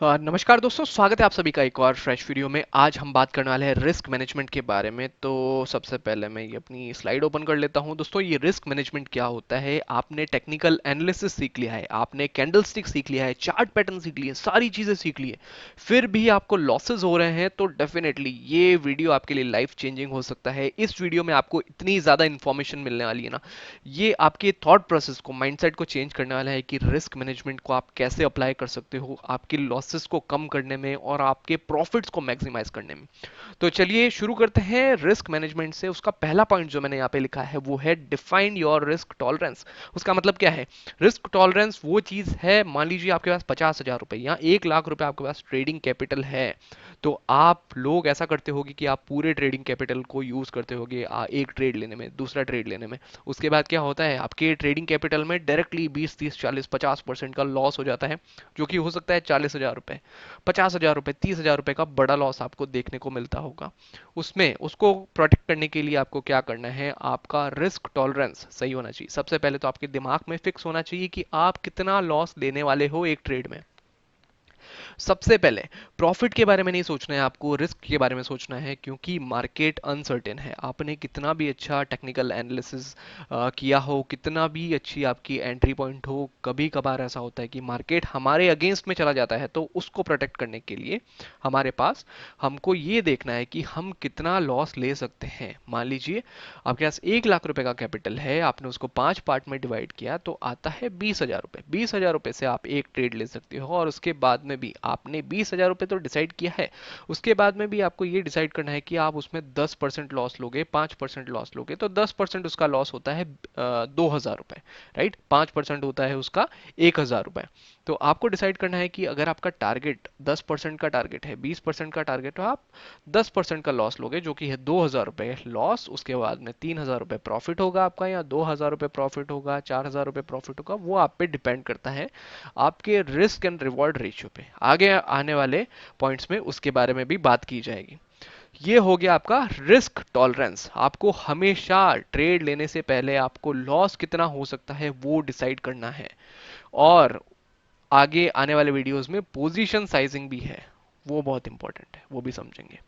नमस्कार दोस्तों, स्वागत है आप सभी का एक और फ्रेश वीडियो में। आज हम बात करने वाले हैं रिस्क मैनेजमेंट के बारे में। तो सबसे पहले मैं ये अपनी स्लाइड ओपन कर लेता हूं। दोस्तों, ये रिस्क मैनेजमेंट क्या होता है? आपने टेक्निकल एनालिसिस सीख लिया है, आपने कैंडलस्टिक सीख लिया है, चार्ट पैटर्न सीख लिए, सारी चीजें सीख ली है, फिर भी आपको लॉसेस हो रहे हैं, तो डेफिनेटली ये वीडियो आपके लिए लाइफ चेंजिंग हो सकता है। इस वीडियो में आपको इतनी ज्यादा इंफॉर्मेशन मिलने वाली है ना, ये आपके थॉट प्रोसेस को, माइंडसेट को चेंज करने वाला है कि रिस्क मैनेजमेंट को आप कैसे अप्लाई कर सकते हो आपके लॉसेस को कम करने में और आपके प्रॉफिट्स को मैक्सिमाइज करने में। तो चलिए शुरू करते हैं रिस्क मैनेजमेंट से। उसका पहला पॉइंट जो मैंने यहाँ पे लिखा है वो है डिफाइन योर रिस्क टॉलरेंस। उसका मतलब क्या है? रिस्क टॉलरेंस वो चीज है, मान लीजिए आपके पास 50,000 रुपए या 1 लाख रुपए आपके पास ट्रेडिंग कैपिटल है, तो आप लोग ऐसा करते होगे कि आप पूरे ट्रेडिंग कैपिटल को यूज करते होगे एक ट्रेड लेने में, दूसरा ट्रेड लेने में। उसके बाद क्या होता है, आपके ट्रेडिंग कैपिटल में डायरेक्टली 20, 30, 40, 50% का लॉस हो जाता है, जो कि हो सकता है 40,000 रुपए, 50,000 रुपए, 30,000 रुपए का बड़ा लॉस आपको देखने को मिलता होगा। उसमें उसको प्रोटेक्ट करने के लिए आपको क्या करना है, आपका रिस्क टॉलरेंस सही होना चाहिए। सबसे पहले तो आपके दिमाग में फिक्स होना चाहिए कि आप कितना लॉस लेने वाले हो एक ट्रेड में। सबसे पहले प्रॉफिट के बारे में नहीं सोचना है आपको, रिस्क के बारे में सोचना है, क्योंकि मार्केट अनसर्टेन है। आपने कितना भी अच्छा टेक्निकल एनालिसिस किया हो, कितना भी अच्छी आपकी एंट्री पॉइंट हो, कभी कभार ऐसा होता है कि मार्केट हमारे अगेंस्ट में चला जाता है। तो उसको प्रोटेक्ट करने के लिए हमारे पास, हमको ये देखना है कि हम कितना लॉस ले सकते हैं। मान लीजिए आपके पास 1 लाख रुपए का कैपिटल है, आपने उसको 5 पार्ट में डिवाइड किया तो आता है 20,000 रुपए। 20,000 रुपए से आप एक ट्रेड ले सकते हो, और उसके बाद में भी आपने 20,000 रुपए तो डिसाइड किया है, उसके बाद में भी आपको ये डिसाइड करना है कि आप उसमें 10% लॉस लोगे, 5% लॉस लोगे। तो 10% उसका लॉस होता है 2,000 रुपए, राइट? 5% होता है उसका 1,000 रुपए। तो आपको डिसाइड करना है कि अगर आपका टारगेट 10% का टारगेट है, 20% का टारगेट, तो आप 10% का लॉस लोगे, जो कि है 2,000 रुपए लॉस। उसके बाद में 3,000 रुपए प्रॉफिट होगा आपका, या 2,000 रुपए प्रॉफिट होगा, 4,000 रुपए प्रॉफिट होगा, वो आप पे डिपेंड करता है आपके रिस्क एंड रिवॉर्ड रेशियो पे। आगे आने वाले पॉइंट्स में उसके बारे में भी बात की जाएगी। ये हो गया आपका रिस्क टॉलरेंस। आपको हमेशा ट्रेड लेने से पहले आपको लॉस कितना हो सकता है वो डिसाइड करना है। और आगे आने वाले वीडियोस में पोजीशन साइजिंग भी है, वो बहुत इंपॉर्टेंट है, वो भी समझेंगे।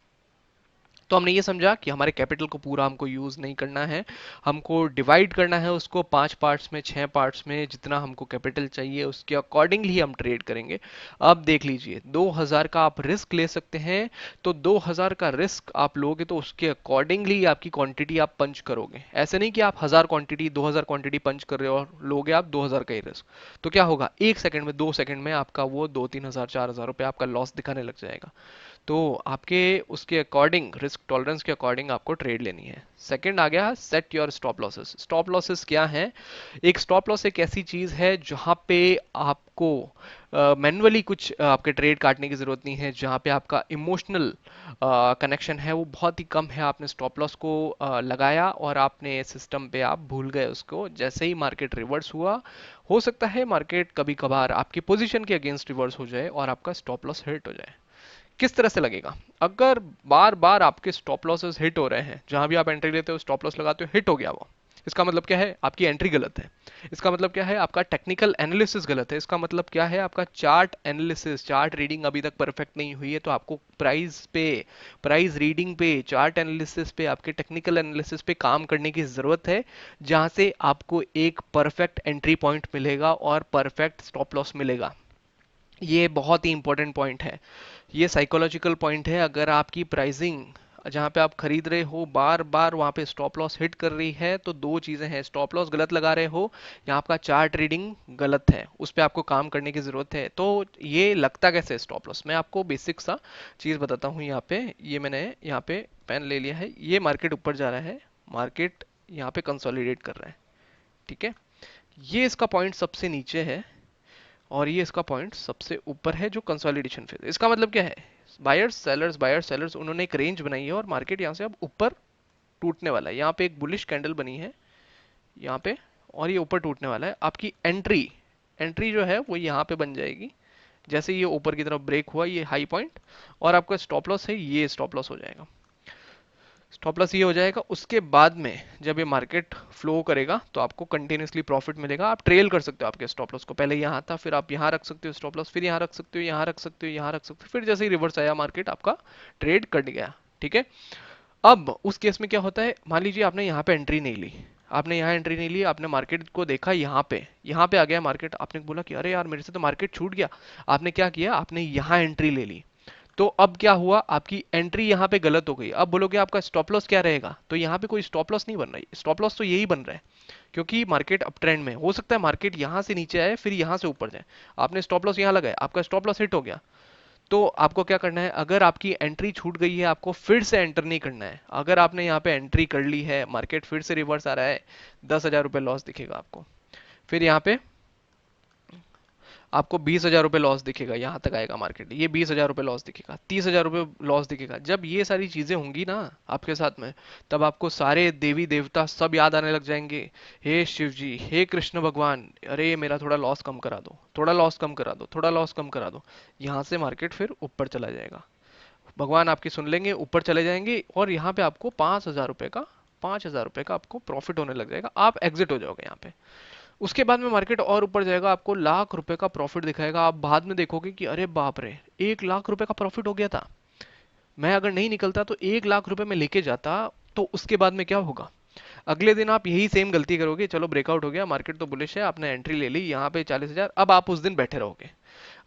तो हमने ये समझा कि हमारे कैपिटल को पूरा हमको यूज नहीं करना है, हमको डिवाइड करना है उसको 5 पार्ट्स में, 6 पार्ट्स में। जितना हमको कैपिटल चाहिए उसके अकॉर्डिंगली हम ट्रेड करेंगे। अब देख लीजिए, 2,000 का आप रिस्क ले सकते हैं, तो 2,000 का रिस्क आप लोगे तो उसके अकॉर्डिंगली आपकी क्वांटिटी आप पंच करोगे। ऐसे नहीं कि आप 1,000 क्वांटिटी, 2,000 क्वांटिटी पंच कर रहे हो और लोगे आप 2,000 का ही रिस्क। तो क्या होगा, 1 सेकंड में, 2 सेकंड में आपका वो 2-3 हजार, 4,000 रुपये आपका लॉस दिखाने लग जाएगा। तो आपके उसके अकॉर्डिंग, रिस्क टॉलरेंस के अकॉर्डिंग आपको ट्रेड लेनी है। सेकंड आ गया set your stop losses. Stop losses क्या है? एक स्टॉप लॉस एक ऐसी चीज है जहां पे आपको मैन्युअली कुछ आपके ट्रेड काटने की जरूरत नहीं है, जहां पे आपका इमोशनल कनेक्शन है वो बहुत ही कम है। आपने स्टॉप लॉस को लगाया और आपने सिस्टम पे आप भूल गए उसको। जैसे ही मार्केट रिवर्स हुआ, हो सकता है मार्केट कभी कभार आपकी पोजीशन के अगेंस्ट रिवर्स हो जाए और आपका स्टॉप लॉस हिट हो जाए। किस तरह से लगेगा? अगर बार बार आपके स्टॉप लॉसेस हिट हो रहे हैं, जहां भी आप एंट्री लेते हो स्टॉप लॉस लगाते हो, हिट हो गया वो, इसका मतलब क्या है? आपकी एंट्री गलत है। इसका मतलब क्या है? आपका टेक्निकल एनालिसिस गलत है। इसका मतलब क्या है? आपका चार्ट एनालिसिस, चार्ट रीडिंग अभी तक परफेक्ट नहीं हुई है। तो आपको प्राइस पे, प्राइस रीडिंग पे, चार्ट एनालिसिस पे, आपके टेक्निकल एनालिसिस पे काम करने की जरूरत है, जहां से आपको एक परफेक्ट एंट्री पॉइंट मिलेगा और परफेक्ट स्टॉप लॉस मिलेगा। ये बहुत ही इंपॉर्टेंट पॉइंट है, ये साइकोलॉजिकल पॉइंट है। अगर आपकी प्राइसिंग जहां पे आप खरीद रहे हो बार बार वहां पे स्टॉप लॉस हिट कर रही है, तो दो चीजें हैं, स्टॉप लॉस गलत लगा रहे हो या आपका चार्ट रीडिंग गलत है, उस पर आपको काम करने की जरूरत है। तो ये लगता कैसे है स्टॉप लॉस? मैं आपको बेसिक सा चीज बताता हूँ। यहाँ पे ये मैंने यहाँ पे पेन ले लिया है, ये मार्केट ऊपर जा रहा है, मार्केट यहाँ पे कंसोलिडेट कर रहा है, ठीक है? ये इसका पॉइंट सबसे नीचे है और ये इसका पॉइंट सबसे ऊपर है, जो कंसोलिडेशन फेज। इसका मतलब क्या है? बायर्स सेलर्स उन्होंने एक रेंज बनाई है और मार्केट यहाँ से अब ऊपर टूटने वाला है। यहाँ पे एक बुलिश कैंडल बनी है यहाँ पे, और ये ऊपर टूटने वाला है। आपकी एंट्री, एंट्री जो है वो यहाँ पे बन जाएगी, जैसे ये ऊपर की तरफ ब्रेक हुआ ये हाई पॉइंट, और आपका स्टॉप लॉस है, ये स्टॉप लॉस हो जाएगा। स्टॉप लॉस ये हो जाएगा। उसके बाद में जब ये मार्केट फ्लो करेगा तो आपको कंटिन्यूसली प्रॉफिट मिलेगा। आप ट्रेल कर सकते हो आपके स्टॉप लॉस को, पहले यहाँ था, फिर आप यहाँ रख सकते हो स्टॉप लॉस, फिर यहाँ रख सकते हो, यहाँ रख सकते हो, यहाँ रख सकते हो, फिर जैसे ही रिवर्स आया मार्केट आपका ट्रेड कट गया। ठीक है। अब उस केस में क्या होता है, मान लीजिए आपने यहाँ पे एंट्री नहीं ली, आपने यहाँ एंट्री नहीं ली, आपने मार्केट को देखा यहाँ पे आ गया मार्केट, आपने बोला कि अरे यार मेरे से तो मार्केट छूट गया। आपने क्या किया, आपने यहाँ एंट्री ले ली। तो अब क्या हुआ, आपकी एंट्री यहाँ पे गलत हो गई। अब बोलोगे आपका स्टॉप लॉस क्या रहेगा, तो यहाँ पे कोई स्टॉप लॉस नहीं बन रहा है। स्टॉप लॉस तो यही बन रहा है, क्योंकि मार्केट अप ट्रेंड में हो सकता है मार्केट यहाँ से नीचे आए फिर यहाँ से ऊपर जाए। आपने स्टॉप लॉस यहाँ लगाया, आपका स्टॉप लॉस हिट हो गया। तो आपको क्या करना है, अगर आपकी एंट्री छूट गई है आपको फिर से एंटर नहीं करना है। अगर आपने यहाँ पे एंट्री कर ली है, मार्केट फिर से रिवर्स आ रहा है, 10,000 रुपये लॉस दिखेगा आपको। फिर यहाँ पे आपको 20,000 रुपये लॉस दिखेगा, यहाँ तक आएगा मार्केट, ये 20,000 रुपये लॉस दिखेगा, 30,000 रुपये लॉस दिखेगा। जब ये सारी चीजें होंगी ना आपके साथ में, तब आपको सारे देवी देवता सब याद आने लग जाएंगे। हे शिव जी, हे कृष्ण भगवान, अरे मेरा थोड़ा लॉस कम करा दो, थोड़ा लॉस कम करा दो, थोड़ा लॉस कम करा दो। यहाँ से मार्केट फिर ऊपर चला जाएगा, भगवान आपकी सुन लेंगे, ऊपर चले जाएंगे, और यहाँ पे आपको 5,000 रुपये का आपको प्रॉफिट होने लग जाएगा। आप एग्जिट हो जाओगे यहाँ पे। उसके बाद में मार्केट और ऊपर जाएगा, आपको लाख रुपए का प्रॉफिट दिखाएगा। आप बाद में देखोगे कि अरे बाप रे, 1 लाख रुपए का प्रॉफिट हो गया था। मैं अगर नहीं निकलता तो 1 लाख रुपए में लेके जाता। तो उसके बाद में क्या होगा, अगले दिन आप यही सेम गलती करोगे। चलो ब्रेकआउट हो गया, मार्केट तो बुलिश है, आपने एंट्री ले ली यहाँ पे 40,000। अब आप उस दिन बैठे रहोगे,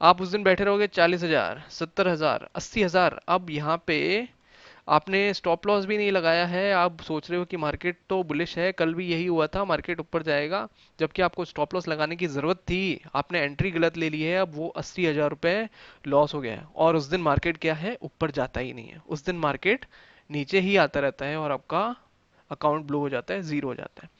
आप उस दिन बैठे रहोगे 40,000, 70,000, 80,000। अब यहाँ पे आपने स्टॉप लॉस भी नहीं लगाया है, आप सोच रहे हो कि मार्केट तो बुलिश है, कल भी यही हुआ था, मार्केट ऊपर जाएगा, जबकि आपको स्टॉप लॉस लगाने की जरूरत थी। आपने एंट्री गलत ले ली है, अब वो 80,000 रुपये लॉस हो गया है। और उस दिन मार्केट क्या है, ऊपर जाता ही नहीं है, उस दिन मार्केट नीचे ही आता रहता है और आपका अकाउंट ब्लू हो जाता है, जीरो हो जाता है।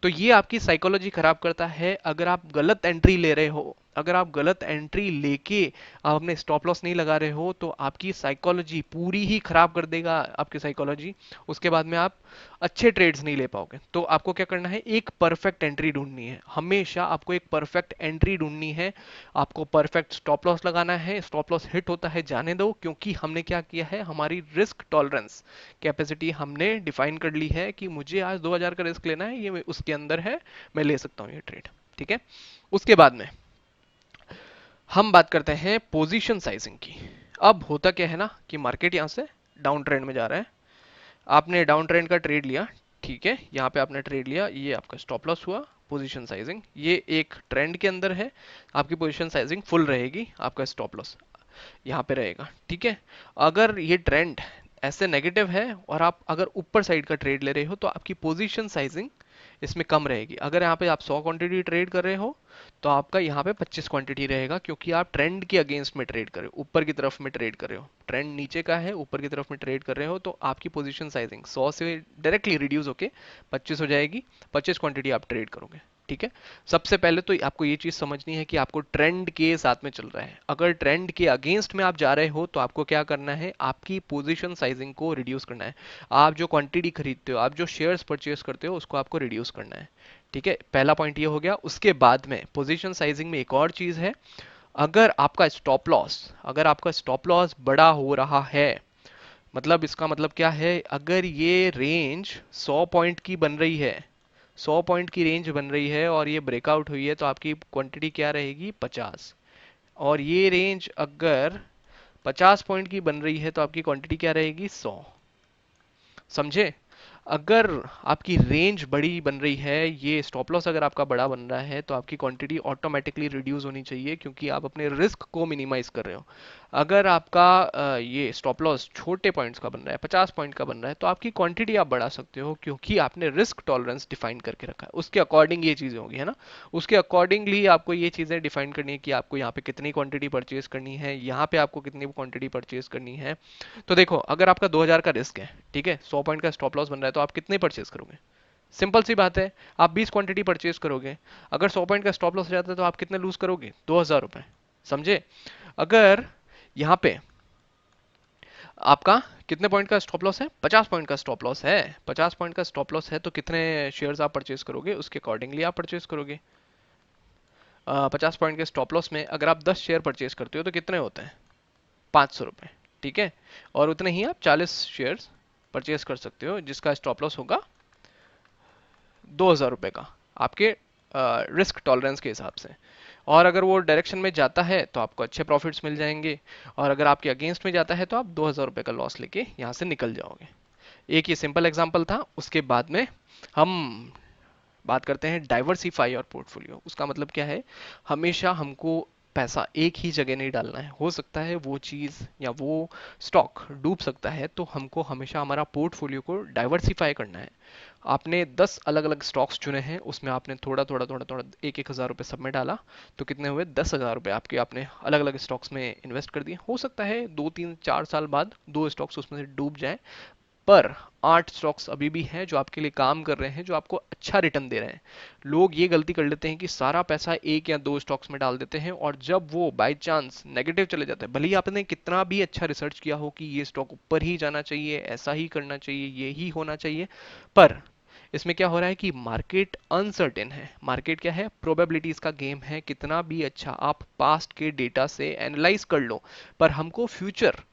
तो ये आपकी साइकोलॉजी खराब करता है। अगर आप गलत एंट्री ले रहे हो, अगर आप गलत एंट्री लेके आप अपने स्टॉप लॉस नहीं लगा रहे हो, तो आपकी साइकोलॉजी पूरी ही खराब कर देगा आपकी साइकोलॉजी। उसके बाद में आप अच्छे ट्रेड्स नहीं ले पाओगे। तो आपको क्या करना है, एक परफेक्ट एंट्री ढूंढनी है, हमेशा आपको एक परफेक्ट एंट्री ढूंढनी है। आपको परफेक्ट स्टॉप लॉस लगाना है। स्टॉप लॉस हिट होता है जाने दो, क्योंकि हमने क्या किया है, हमारी रिस्क टॉलरेंस कैपेसिटी हमने डिफाइन कर ली है कि मुझे आज 2,000 का रिस्क लेना है, ये उसके अंदर है, मैं ले सकता हूँ ये ट्रेड। ठीक है। उसके बाद में हम बात करते हैं पोजीशन साइजिंग की। अब होता क्या है ना कि मार्केट यहां से डाउन ट्रेंड में जा रहा है, आपने डाउन ट्रेंड का ट्रेड लिया। ठीक है, यहाँ पे आपने ट्रेड लिया, ये आपका स्टॉप लॉस हुआ। पोजीशन साइजिंग, ये एक ट्रेंड के अंदर है, आपकी पोजीशन साइजिंग फुल रहेगी, आपका स्टॉप लॉस यहाँ पे रहेगा। ठीक है। अगर ये ट्रेंड ऐसे नेगेटिव है और आप अगर ऊपर साइड का ट्रेड ले रहे हो, तो आपकी पोजीशन साइजिंग इसमें कम रहेगी। अगर यहाँ पे आप 100 क्वांटिटी ट्रेड कर रहे हो, तो आपका यहाँ पे 25 क्वांटिटी रहेगा, क्योंकि आप ट्रेंड के अगेंस्ट में ट्रेड कर रहे हो, ऊपर की तरफ में ट्रेड कर रहे हो। ट्रेंड नीचे का है, ऊपर की तरफ में ट्रेड कर रहे हो, तो आपकी पोजीशन साइजिंग 100 से डायरेक्टली रिड्यूस होके 25 हो जाएगी। 25 क्वांटिटी आप ट्रेड करोगे। ठीक है। सबसे पहले तो आपको ये चीज समझनी है कि आपको ट्रेंड के साथ में चल रहा है। अगर ट्रेंड के अगेंस्ट में आप जा रहे हो, तो आपको क्या करना है, आपकी पोजीशन साइजिंग को रिड्यूस करना है। आप जो क्वांटिटी खरीदते हो, आप जो शेयर्स परचेस करते हो, उसको आपको रिड्यूस करना है। ठीक है, पहला पॉइंट ये हो गया। उसके बाद में पोजीशन साइजिंग में एक और चीज है, अगर आपका स्टॉप लॉस बड़ा हो रहा है, मतलब इसका मतलब क्या है, अगर ये रेंज 100 पॉइंट की बन रही है, 100 पॉइंट की रेंज बन रही है और ये ब्रेकआउट हुई है, तो आपकी क्वांटिटी क्या रहेगी, 50। और ये रेंज अगर 50 पॉइंट की बन रही है, तो आपकी क्वांटिटी क्या रहेगी, 100। समझे। अगर आपकी रेंज बड़ी बन रही है, ये स्टॉप लॉस अगर आपका बड़ा बन रहा है, तो आपकी क्वांटिटी ऑटोमेटिकली रिड्यूस होनी चाहिए, क्योंकि आप अपने रिस्क को मिनिमाइज कर रहे हो। अगर आपका ये स्टॉप लॉस छोटे पॉइंट्स का बन रहा है, 50 पॉइंट का बन रहा है, तो आपकी क्वांटिटी आप बढ़ा सकते हो, क्योंकि आपने रिस्क टॉलरेंस डिफाइन करके रखा है। उसके अकॉर्डिंग ये चीजें होगी, है ना। उसके अकॉर्डिंगली आपको ये चीजें डिफाइन करनी है कि आपको यहाँ पे कितनी क्वांटिटी परचेज करनी है, यहाँ पे आपको कितनी क्वांटिटी परचेज करनी है। तो देखो, अगर आपका 2,000 का रिस्क है, ठीक है, 100 पॉइंट का स्टॉप लॉस बन रहा है, तो आप कितने परचेज करोगे। सिंपल सी बात है, आप 20 क्वांटिटी परचेज करोगे। अगर 100 पॉइंट का स्टॉप लॉस हो जाता है, तो आप कितने लूज करोगे, 2,000 रुपए। समझे। अगर यहाँ पे आपका कितने पॉइंट का स्टॉप लॉस है, 50 पॉइंट का स्टॉप लॉस है, 50 पॉइंट का स्टॉप लॉस है, तो कितने शेयर्स आप परचेज करोगे, उसके अकॉर्डिंगली आप परचेज करोगे। 50 पॉइंट के स्टॉप लॉस में अगर आप 10 शेयर परचेज करते हो, तो कितने होते हैं, 500 रुपए। ठीक है। और उतने ही आप 40 शेयर्स परचेस कर सकते हो, जिसका स्टॉप लॉस होगा 2,000 रुपये का, आपके रिस्क टॉलरेंस के हिसाब से। और अगर वो डायरेक्शन में जाता है तो आपको अच्छे प्रॉफिट्स मिल जाएंगे, और अगर आपके अगेंस्ट में जाता है तो आप 2,000 रुपये का लॉस लेके यहाँ से निकल जाओगे। एक ये सिंपल एग्जांपल था। उसके बाद में हम बात करते हैं डाइवर्सिफाई और पोर्टफोलियो। उसका मतलब क्या है, हमेशा हमको पैसा एक ही जगह नहीं डालना है। हो सकता है वो चीज़ या वो स्टॉक डूब सकता है, तो हमको हमेशा हमारा पोर्टफोलियो को डाइवर्सिफाई करना है। आपने 10 अलग अलग स्टॉक्स चुने हैं, उसमें आपने थोड़ा थोड़ा थोड़ा थोड़ा एक एक हज़ार रुपये सब में डाला, तो कितने हुए, 10,000 रुपये आपके आपने अलग अलग स्टॉक्स में इन्वेस्ट कर दिए। हो सकता है 2 3 4 साल बाद दो स्टॉक्स उसमें से डूब जाएं, पर 8 स्टॉक्स अभी भी हैं जो आपके लिए काम कर रहे हैं, जो आपको अच्छा रिटर्न दे रहे हैं। लोग ये गलती कर लेते हैं कि सारा पैसा एक या दो स्टॉक्स में डाल देते हैं, और जब वो बाय चांस नेगेटिव चले जाते हैं, भले ही आपने कितना भी अच्छा रिसर्च किया हो कि ये स्टॉक ऊपर ही जाना चाहिए, ऐसा ही करना चाहिए, ये ही होना चाहिए, पर इसमें क्या हो रहा है कि मार्केट अनसर्टेन है। मार्केट क्या है, प्रोबेबिलिटीज का गेम है। कितना भी अच्छा आप पास्ट के डेटा से एनालाइज कर लो, पर हमको फ्यूचर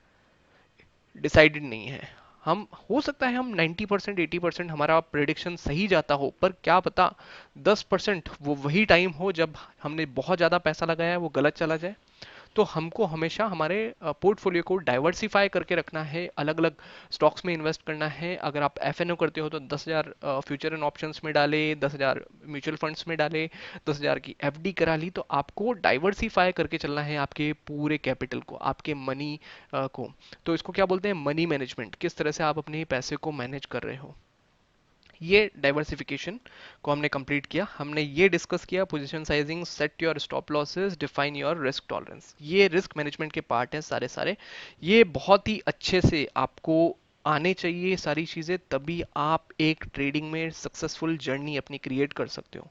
डिसाइडेड नहीं है। हम हो सकता है हम 90% 80% हमारा प्रेडिक्शन सही जाता हो, पर क्या पता 10% वो वही टाइम हो जब हमने बहुत ज़्यादा पैसा लगाया है वो गलत चला जाए। तो हमको हमेशा हमारे पोर्टफोलियो को डाइवर्सिफाई करके रखना है, अलग अलग स्टॉक्स में इन्वेस्ट करना है। अगर आप एफएनओ करते हो तो 10,000 फ्यूचर एंड ऑप्शंस में डाले, 10,000 म्यूचुअल फंड्स में डाले, 10,000 की एफडी करा ली। तो आपको डाइवर्सिफाई करके चलना है आपके पूरे कैपिटल को, आपके मनी को। तो इसको क्या बोलते हैं, मनी मैनेजमेंट। किस तरह से आप अपने पैसे को मैनेज कर रहे हो, ये डाइवर्सिफिकेशन को हमने कंप्लीट किया। हमने ये डिस्कस किया, position sizing, set your stop losses, define your risk tolerance. ये रिस्क मैनेजमेंट के पार्ट हैं सारे सारे। ये बहुत ही अच्छे से आपको आने चाहिए सारी चीज़ें, तभी आप एक ट्रेडिंग में सक्सेसफुल जर्नी अपनी क्रिएट कर सकते हो।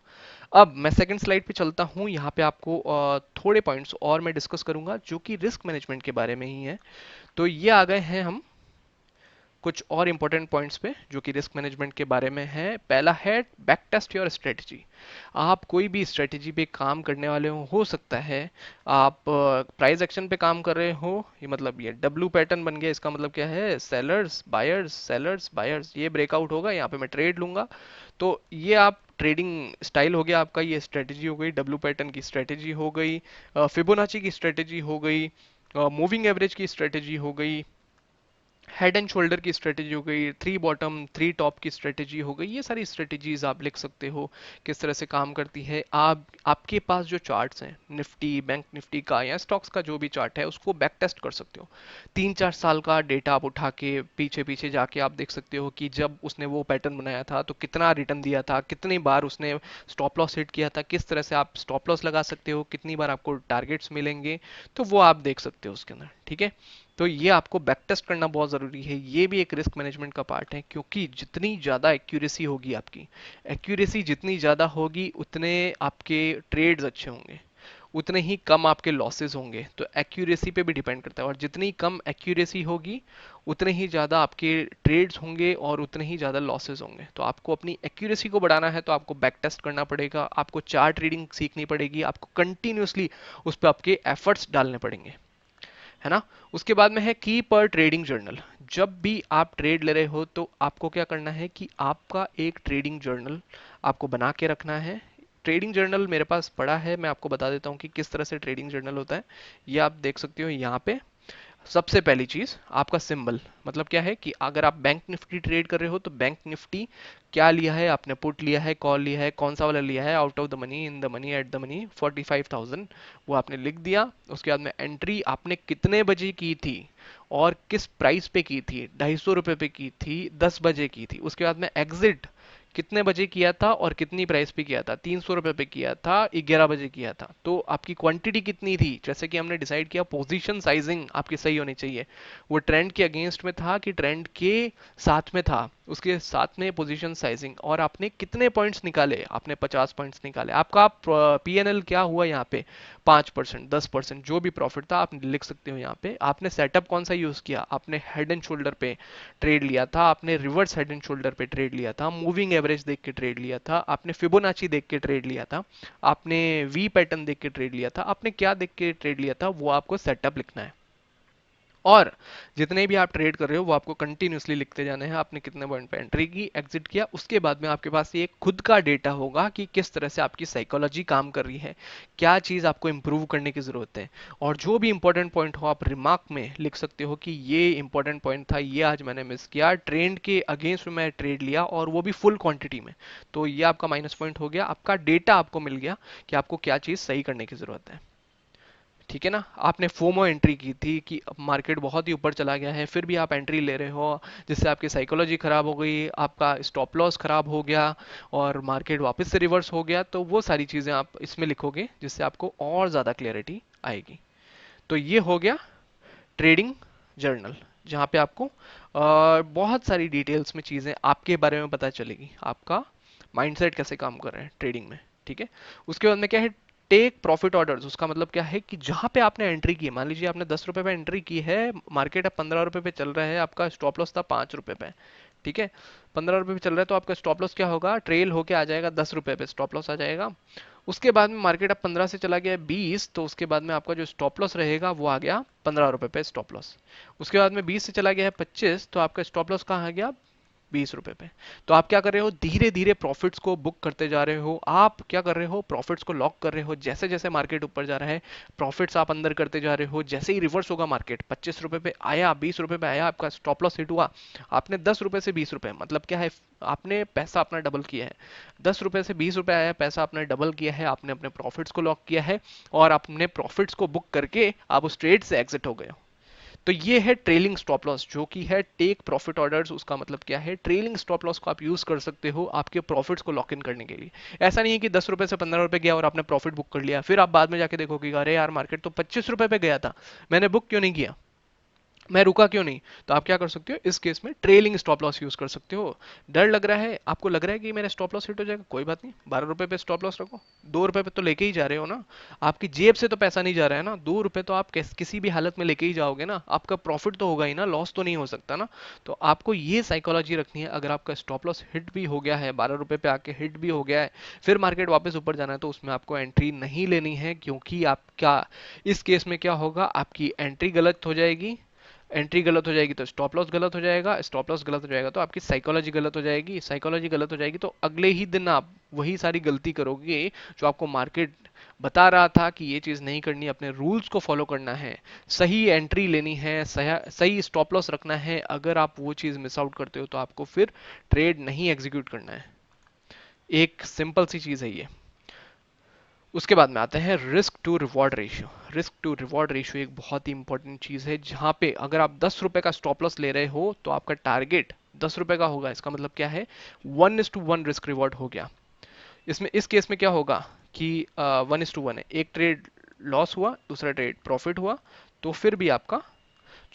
अब मैं सेकंड स्लाइड पे चलता हूँ। यहाँ पे आपको थोड़े पॉइंट्स और मैं डिस्कस करूंगा जो कि रिस्क मैनेजमेंट के बारे में ही है। तो ये आ गए हैं हम कुछ और इंपॉर्टेंट पॉइंट्स पे जो कि रिस्क मैनेजमेंट के बारे में है। पहला है बैक टेस्ट योर स्ट्रेटजी। आप कोई भी स्ट्रेटजी पे काम करने वाले हो सकता है आप प्राइस एक्शन पे काम कर रहे हो, ये मतलब ये डब्ल्यू पैटर्न बन गया। इसका मतलब क्या है, सेलर्स बायर्स, ये ब्रेकआउट होगा, यहाँ पे मैं ट्रेड लूंगा। तो ये आप ट्रेडिंग स्टाइल हो गया आपका, ये स्ट्रेटजी हो गई, डब्ल्यू पैटर्न की स्ट्रेटजी हो गई, फिबोनाची की स्ट्रेटजी हो गई, मूविंग एवरेज की स्ट्रेटजी हो गई, हेड एंड शोल्डर की स्ट्रेटेजी हो गई, थ्री बॉटम थ्री टॉप की स्ट्रेटेजी हो गई। ये सारी स्ट्रेटेजीज आप लिख सकते हो किस तरह से काम करती है। आप आपके पास जो चार्ट्स हैं निफ्टी बैंक निफ्टी का या स्टॉक्स का जो भी चार्ट है उसको बैक टेस्ट कर सकते हो। 3 4 साल का डेटा आप उठा के पीछे पीछे जाके आप देख सकते हो कि जब उसने वो पैटर्न बनाया था तो कितना रिटर्न दिया था, कितनी बार उसने स्टॉप लॉस हिट किया था, किस तरह से आप स्टॉप लॉस लगा सकते हो, कितनी बार आपको टारगेट्स मिलेंगे। तो वो आप देख सकते हो उसके अंदर, ठीक है। तो ये आपको बैक टेस्ट करना बहुत ज़रूरी है। ये भी एक रिस्क मैनेजमेंट का पार्ट है, क्योंकि जितनी ज़्यादा एक्यूरेसी होगी आपकी, एक्यूरेसी जितनी ज़्यादा होगी उतने आपके ट्रेड्स अच्छे होंगे, उतने ही कम आपके लॉसेस होंगे। तो एक्यूरेसी पे भी डिपेंड करता है, और जितनी कम एक्यूरेसी होगी उतने ही ज़्यादा आपके ट्रेड्स होंगे और उतने ही ज़्यादा लॉसेस होंगे। तो आपको अपनी एक्यूरेसी को बढ़ाना है तो आपको बैक टेस्ट करना पड़ेगा, आपको चार्ट रीडिंग सीखनी पड़ेगी, आपको कंटिन्यूसली उस पर आपके एफर्ट्स डालने पड़ेंगे, है ना। उसके बाद में है की पर ट्रेडिंग जर्नल। जब भी आप ट्रेड ले रहे हो तो आपको क्या करना है कि आपका एक ट्रेडिंग जर्नल आपको बना के रखना है। ट्रेडिंग जर्नल मेरे पास पड़ा है, मैं आपको बता देता हूँ कि किस तरह से ट्रेडिंग जर्नल होता है। ये आप देख सकते हो यहाँ पे। सबसे पहली चीज आपका सिंबल, मतलब क्या है कि अगर आप बैंक निफ्टी ट्रेड कर रहे हो तो बैंक निफ्टी क्या लिया है आपने, पुट लिया है, कॉल लिया है, कौन सा वाला लिया है, out of the money, in the money, at the money, 45,000, वो आपने लिख दिया। उसके बाद में एंट्री आपने कितने बजे की थी और किस प्राइस पे की थी, 250 रुपये पे की थी, 10 बजे की थी। उसके बाद में एग्जिट कितने बजे किया था और कितनी प्राइस पे किया था, 300 रुपये पे किया था, 11 बजे किया था। तो आपकी क्वांटिटी कितनी थी, जैसे कि हमने डिसाइड किया पोजीशन साइजिंग आपकी सही होनी चाहिए। वो ट्रेंड के अगेंस्ट में था कि ट्रेंड के साथ में था, उसके साथ में पोजीशन साइजिंग। और आपने कितने पॉइंट्स निकाले, आपने 50 पॉइंट्स निकाले। आपका पीएनएल क्या हुआ यहाँ पे, 5% 10% जो भी प्रॉफिट था आप लिख सकते हो यहाँ पे। आपने सेटअप कौन सा यूज किया, आपने हेड एंड शोल्डर पे ट्रेड लिया था, आपने रिवर्स हेड एंड शोल्डर पे ट्रेड लिया था, मूविंग एवरेज देख के ट्रेड लिया था, आपने फिबोनाची देख के ट्रेड लिया था, आपने वी पैटर्न देख के ट्रेड लिया था, आपने क्या देख के ट्रेड लिया था, वो आपको सेटअप लिखना है। और जितने भी आप ट्रेड कर रहे हो वो आपको कंटिन्यूसली लिखते जाने हैं, आपने कितने पॉइंट पे एंट्री की, एग्जिट किया। उसके बाद में आपके पास ये खुद का डेटा होगा कि किस तरह से आपकी साइकोलॉजी काम कर रही है, क्या चीज़ आपको इंप्रूव करने की ज़रूरत है। और जो भी इंपॉर्टेंट पॉइंट हो आप रिमार्क में लिख सकते हो कि ये इंपॉर्टेंट पॉइंट था, ये आज मैंने मिस किया, ट्रेंड के अगेंस्ट में मैं ट्रेड लिया और वो भी फुल क्वांटिटी में। तो ये आपका माइनस पॉइंट हो गया, आपका डेटा आपको मिल गया कि आपको क्या चीज़ सही करने की ज़रूरत है। ठीक है ना। आपने फोमो एंट्री की थी कि अब मार्केट बहुत ही ऊपर चला गया है, फिर भी आप एंट्री ले रहे हो, जिससे आपकी साइकोलॉजी खराब हो गई, आपका स्टॉप लॉस खराब हो गया और मार्केट वापस से रिवर्स हो गया। तो वो सारी चीज़ें आप इसमें लिखोगे जिससे आपको और ज़्यादा क्लैरिटी आएगी। तो ये हो गया ट्रेडिंग जर्नल, जहाँ पे आपको बहुत सारी डिटेल्स में चीज़ें आपके बारे में पता चलेगी, आपका माइंडसेट कैसे काम कर रहे हैं ट्रेडिंग में। ठीक है। उसके बाद में क्या है, टेक प्रॉफिट ऑर्डर्स। उसका मतलब क्या है कि जहां पे आपने एंट्री की है, मान लीजिए आपने 10 रुपए पे एंट्री की है, मार्केट अब 15 रुपए पे चल रहा है, आपका स्टॉप लॉस था 5 रुपए पे। ठीक है। 15 रुपए पे चल रहा है तो आपका स्टॉप लॉस क्या होगा, ट्रेल होके आ जाएगा 10 रुपए पे, स्टॉप लॉस आ जाएगा। उसके बाद में मार्केट अब 15 से चला गया 20, तो उसके बाद में आपका जो स्टॉप लॉस रहेगा वो आ गया 15 रुपए पे स्टॉप लॉस। उसके बाद में 20 से चला गया है 25, तो आपका स्टॉप लॉस कहाँ आ गया, 20 रुपए पे। तो आप क्या कर रहे हो, धीरे धीरे प्रॉफिट्स को बुक करते जा रहे हो। आप क्या कर रहे हो, प्रॉफिट्स को लॉक कर रहे हो। जैसे जैसे मार्केट ऊपर जा रहा है प्रॉफिट्स आप अंदर करते जा रहे हो। जैसे ही रिवर्स होगा मार्केट 25 रुपए पे आया, 20 रुपए पे आया, आपका स्टॉप लॉस हिट हुआ, आपने 10 रुपए से 20 रुपए, मतलब क्या है, आपने पैसा अपना डबल किया है। 10 रुपए से 20 रुपए आया, पैसा आपने डबल किया है, आपने अपने प्रॉफिट्स को लॉक किया है और अपने प्रॉफिट्स को बुक करके आप उस ट्रेड से एग्जिट हो गए हो। तो ये है ट्रेलिंग स्टॉप लॉस, जो कि है टेक प्रॉफिट ऑर्डर्स। उसका मतलब क्या है, ट्रेलिंग स्टॉप लॉस को आप यूज कर सकते हो आपके प्रॉफिट्स को लॉक इन करने के लिए। ऐसा नहीं है कि 10 रुपए से 15 रुपए गया और आपने प्रॉफिट बुक कर लिया, फिर आप बाद में जाके देखोगे अरे यार मार्केट तो 25 रुपए पे गया था, मैंने बुक क्यों नहीं किया, मैं रुका क्यों नहीं। तो आप क्या कर सकते हो, इस केस में ट्रेलिंग स्टॉप लॉस यूज कर सकते हो। डर लग रहा है, आपको लग रहा है कि मेरा स्टॉप लॉस हिट हो जाएगा, कोई बात नहीं, 12 रुपए पे स्टॉप लॉस रखो। 2 रुपए पे तो लेके ही जा रहे हो ना, आपकी जेब से तो पैसा नहीं जा रहा है ना, 2 रुपए तो आप किसी भी हालत में लेके ही जाओगे ना, आपका प्रॉफिट तो होगा ही ना, लॉस तो नहीं हो सकता ना। तो आपको ये साइकोलॉजी रखनी है। अगर आपका स्टॉप लॉस हिट भी हो गया है, 12 रुपए पे आके हिट भी हो गया है, फिर मार्केट वापस ऊपर जाना है, तो उसमें आपको एंट्री नहीं लेनी है, क्योंकि आपका इस केस में क्या होगा, आपकी एंट्री गलत हो जाएगी। एंट्री गलत हो जाएगी तो स्टॉप लॉस गलत हो जाएगा, स्टॉप लॉस गलत हो जाएगा तो आपकी साइकोलॉजी गलत हो जाएगी, साइकोलॉजी गलत हो जाएगी तो अगले ही दिन आप वही सारी गलती करोगे जो आपको मार्केट बता रहा था कि ये चीज़ नहीं करनी, अपने रूल्स को फॉलो करना है, सही एंट्री लेनी है, सही स्टॉप लॉस रखना है। अगर आप वो चीज़ मिस आउट करते हो तो आपको फिर ट्रेड नहीं एग्जीक्यूट करना है। एक सिंपल सी चीज़ है ये। उसके बाद में आते हैं risk to reward ratio. Risk to reward ratio एक बहुत ही इंपॉर्टेंट चीज़ है, जहां पे अगर आप 10 रुपए का स्टॉप लॉस ले रहे हो तो आपका टारगेट 10 रुपए का होगा। इसका मतलब क्या है, 1:1 रिस्क रिवॉर्ड हो गया। इसमें इस केस में क्या होगा कि 1:1 है, एक ट्रेड लॉस हुआ, दूसरा ट्रेड प्रॉफिट हुआ, तो फिर भी आपका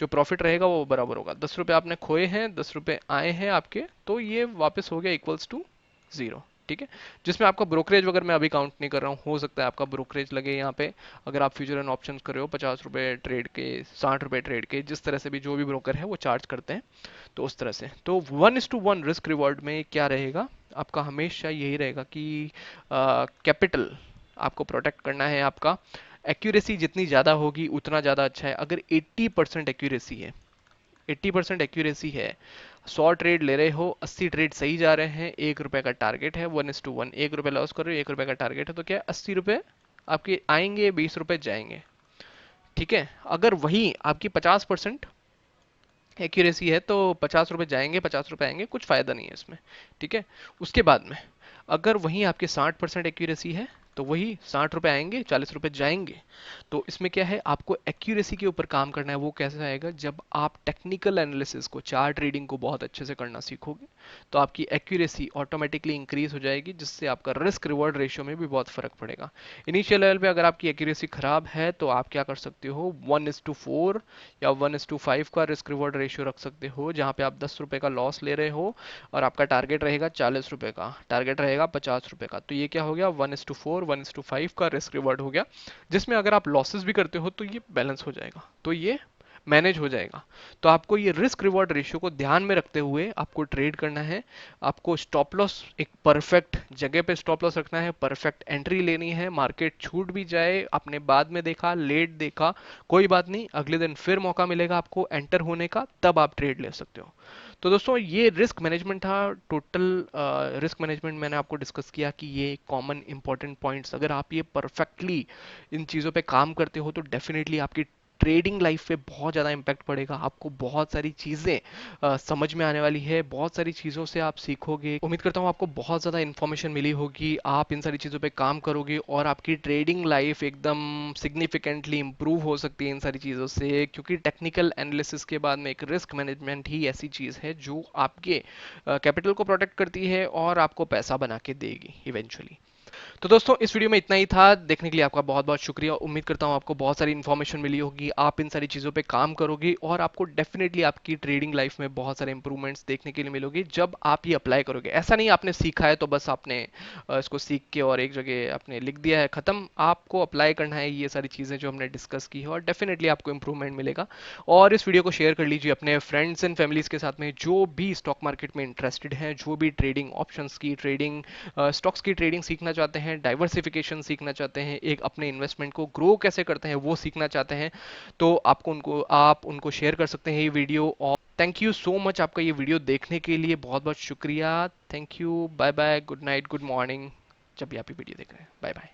जो प्रॉफिट रहेगा वो बराबर होगा। 10 रुपए आपने खोए हैं, 10 रुपए आए हैं आपके, तो ये वापस हो गया इक्वल्स टू जीरो। ठीक है। जिसमें आपका ब्रोकरेज वगैरह मैं अभी काउंट नहीं कर रहा हूँ, हो सकता है आपका ब्रोकरेज लगे यहाँ पे, अगर आप फ्यूचर एंड ऑप्शंस कर रहे हो 50 रुपए ट्रेड के, 60 रुपए ट्रेड के, जिस तरह से भी जो भी ब्रोकर है वो चार्ज करते हैं, तो उस तरह से। तो 1:1 रिस्क रिवॉर्ड में क्या रहेगा, आपका हमेशा यही रहेगा कि कैपिटल आपको प्रोटेक्ट करना है। आपका एक्यूरेसी जितनी ज़्यादा होगी उतना ज़्यादा अच्छा है। अगर 80% एक्यूरेसी है, 80% एक्यूरेसी है, 100 ट्रेड ले रहे हो, 80 ट्रेड सही जा रहे हैं, 1 रुपए का टारगेट है, 1:1, 1 रुपए लॉस कर रहे हो, 1 रुपए का टारगेट है, तो क्या 80 रुपए आपके आएंगे, 20 रुपए जाएंगे। ठीक है। अगर वही आपकी 50% एक्यूरेसी है तो 50 रुपए जाएंगे, 50 रुपए आएंगे, कुछ फायदा नहीं है इसमें। ठीक है। उसके बाद में अगर वहीं आपके 60% एक्यूरेसी है तो वही 60 रुपए आएंगे, 40 रुपए जाएंगे। तो इसमें क्या है, आपको एक्यूरेसी के ऊपर काम करना है। वो कैसे आएगा, जब आप टेक्निकल एनालिसिस को, चार्ट रीडिंग को बहुत अच्छे से करना सीखोगे तो आपकी एक्यूरेसी ऑटोमेटिकली इंक्रीज हो जाएगी, जिससे आपका रिस्क रिवॉर्ड रेशियो में भी बहुत फर्क पड़ेगा। इनिशियल लेवल पे अगर आपकी एक्यूरेसी खराब है तो आप क्या कर सकते हो, 1:4 या 1:5 का रिस्क रिवॉर्ड रेशियो रख सकते हो, जहां पे आप 10 रुपए का लॉस ले रहे हो और आपका टारगेट रहेगा 40 रुपए का, टारगेट रहेगा 50 रुपए का। तो ये क्या हो गया, 1:4 1:5 का रिस्क रिवॉर्ड हो गया, जिसमें अगर आप लॉसेस भी करते हो तो ये बैलेंस हो जाएगा। तो ये मैनेज हो जाएगा। तो आपको ये रिस्क रिवॉर्ड रेशियो को ध्यान में रखते हुए आपको ट्रेड करना है। आपको स्टॉप लॉस एक परफेक्ट जगह पे स्टॉप लॉस रखना है, परफेक्ट एंट्री लेनी है। मार्केट छूट भी जाए, आपने बाद में देखा, लेट देखा, कोई बात नहीं, अगले दिन फिर मौका मिलेगा आपको एंटर होने का, तब आप ट्रेड ले सकते हो। तो दोस्तों ये रिस्क मैनेजमेंट था। टोटल रिस्क मैनेजमेंट मैंने आपको डिस्कस किया कि ये कॉमन इंपॉर्टेंट पॉइंट्स, अगर आप ये परफेक्टली इन चीज़ों पे काम करते हो तो डेफिनेटली आपकी ट्रेडिंग लाइफ पे बहुत ज़्यादा इम्पैक्ट पड़ेगा। आपको बहुत सारी चीज़ें समझ में आने वाली है, बहुत सारी चीज़ों से आप सीखोगे। उम्मीद करता हूँ आपको बहुत ज़्यादा इन्फॉर्मेशन मिली होगी, आप इन सारी चीज़ों पे काम करोगे और आपकी ट्रेडिंग लाइफ एकदम सिग्निफिकेंटली इंप्रूव हो सकती है इन सारी चीज़ों से, क्योंकि टेक्निकल एनालिसिस के बाद में एक रिस्क मैनेजमेंट ही ऐसी चीज़ है जो आपके कैपिटल को प्रोटेक्ट करती है और आपको पैसा बना के देगी इवेंचुअली। तो दोस्तों इस वीडियो में इतना ही था। देखने के लिए आपका बहुत बहुत शुक्रिया। उम्मीद करता हूँ आपको बहुत सारी इन्फॉर्मेशन मिली होगी, आप इन सारी चीज़ों पे काम करोगे और आपको डेफिनेटली आपकी ट्रेडिंग लाइफ में बहुत सारे इंप्रूवमेंट्स देखने के लिए मिलोगे जब आप ये अप्लाई करोगे। ऐसा नहीं आपने सीखा है तो बस आपने इसको सीख के और एक जगह आपने लिख दिया है, खत्म। आपको अप्लाई करना है ये सारी चीज़ें जो हमने डिस्कस की है और डेफिनेटली आपको इंप्रूवमेंट मिलेगा। और इस वीडियो को शेयर कर लीजिए अपने फ्रेंड्स एंड फैमिलीज के साथ में जो भी स्टॉक मार्केट में इंटरेस्टेड हैं, जो भी ट्रेडिंग ऑप्शंस की ट्रेडिंग, स्टॉक्स की ट्रेडिंग सीखना चाहते हैं, डाइवर्सिफिकेशन सीखना चाहते हैं, एक अपने इन्वेस्टमेंट को ग्रो कैसे करते हैं वो सीखना चाहते हैं, तो आप उनको शेयर कर सकते हैं ये वीडियो। और थैंक यू सो मच आपका ये वीडियो देखने के लिए, बहुत बहुत शुक्रिया। Thank you, bye bye, good night, good morning, जब भी आप ये वीडियो देख रहे हैं। Bye bye.